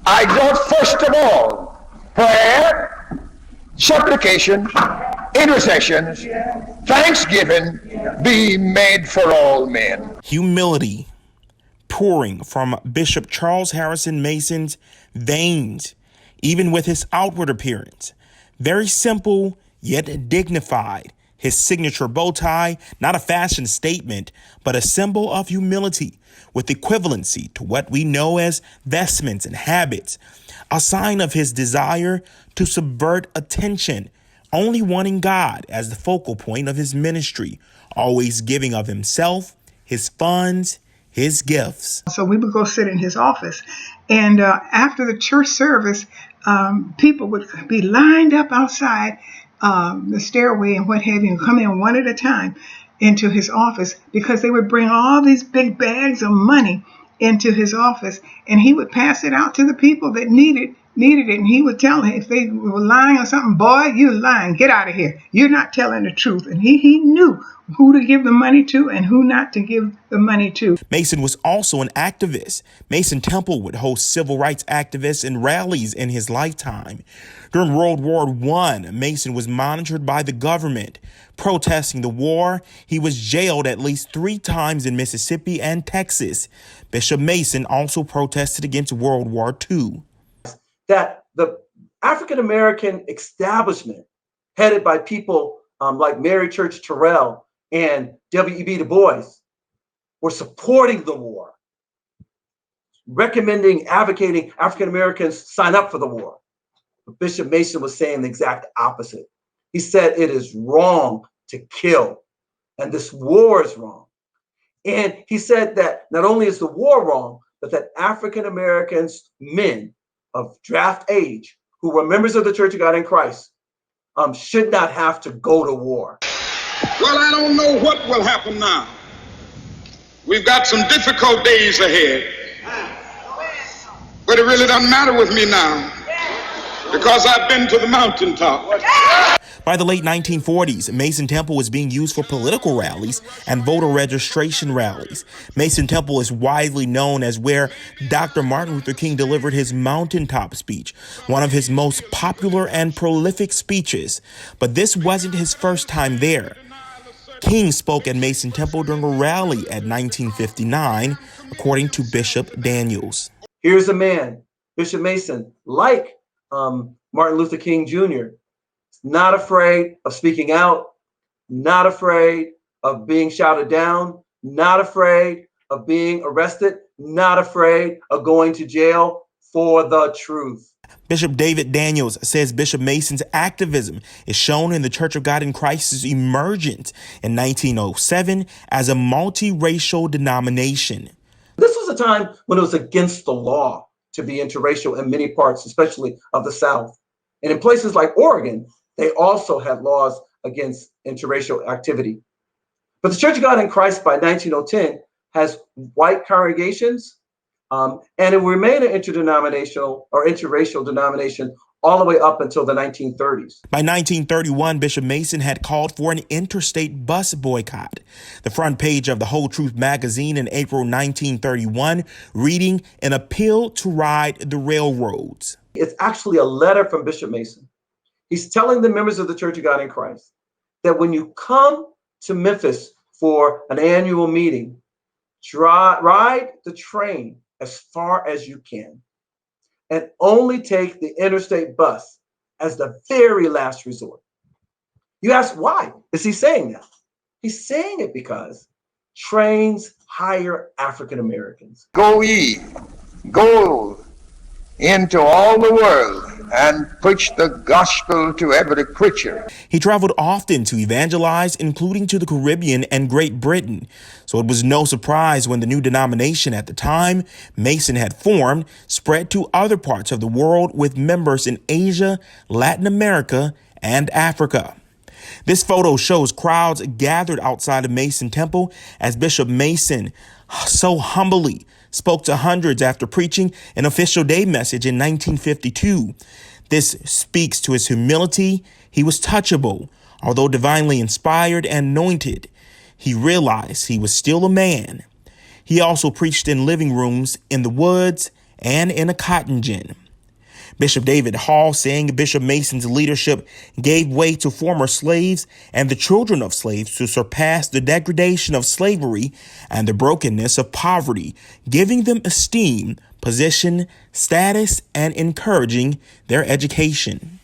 I exhort first of all prayer, supplication, intercessions, thanksgiving be made for all men. Humility pouring from Bishop Charles Harrison Mason's veins, even with his outward appearance. Very simple, yet dignified. His signature bow tie, not a fashion statement, but a symbol of humility with equivalency to what we know as vestments and habits, a sign of his desire to subvert attention, only wanting God as the focal point of his ministry, always giving of himself, his funds, his gifts. So we would go sit in his office, and after the church service, people would be lined up outside the stairway and what have you, and come in one at a time into his office, because they would bring all these big bags of money into his office, and he would pass it out to the people that needed it, and he would tell them if they were lying or something, boy, you're lying, get out of here, you're not telling the truth. And he knew who to give the money to and who not to give the money to. Mason was also an activist. Mason Temple would host civil rights activists and rallies in his lifetime. During World War I, Mason was monitored by the government. Protesting the war, he was jailed at least 3 times in Mississippi and Texas. Bishop Mason also protested against World War II. That the African-American establishment, headed by people like Mary Church Terrell and W.E.B. Du Bois, were supporting the war, recommending, advocating African-Americans sign up for the war. But Bishop Mason was saying the exact opposite. He said it is wrong to kill, and this war is wrong. And he said that not only is the war wrong, but that African-Americans, men of draft age, who were members of the Church of God in Christ, should not have to go to war. Well, I don't know what will happen now. We've got some difficult days ahead. But it really doesn't matter with me now, because I've been to the mountaintop. By the late 1940s, Mason Temple was being used for political rallies and voter registration rallies. Mason Temple is widely known as where Dr. Martin Luther King delivered his mountaintop speech, one of his most popular and prolific speeches. But this wasn't his first time there. King spoke at Mason Temple during a rally at 1959, according to Bishop Daniels. Here's a man, Bishop Mason, like Martin Luther King Jr., not afraid of speaking out, not afraid of being shouted down, not afraid of being arrested, not afraid of going to jail for the truth. Bishop David Daniels says Bishop Mason's activism is shown in the Church of God in Christ's emergence in 1907 as a multiracial denomination. This was a time when it was against the law to be interracial in many parts, especially of the South. And in places like Oregon, they also had laws against interracial activity. But the Church of God in Christ by 1910 has white congregations, and it will remain an interdenominational or interracial denomination all the way up until the 1930s. By 1931, Bishop Mason had called for an interstate bus boycott. The front page of the Whole Truth magazine in April 1931 reading, "An appeal to ride the railroads." It's actually a letter from Bishop Mason. He's telling the members of the Church of God in Christ that when you come to Memphis for an annual meeting, ride the train as far as you can and only take the interstate bus as the very last resort. You ask, why is he saying that? He's saying it because trains hire African Americans. Go ye, go into all the world and preach the gospel to every creature. He traveled often to evangelize, including to the Caribbean and Great Britain. So it was no surprise when the new denomination at the time Mason had formed spread to other parts of the world with members in Asia, Latin America, and Africa. This photo shows crowds gathered outside of Mason Temple as Bishop Mason so humbly spoke to hundreds after preaching an official day message in 1952. This speaks to his humility. He was touchable. Although divinely inspired and anointed, he realized he was still a man. He also preached in living rooms, in the woods, and in a cotton gin. Bishop David Hall saying Bishop Mason's leadership gave way to former slaves and the children of slaves to surpass the degradation of slavery and the brokenness of poverty, giving them esteem, position, status, and encouraging their education.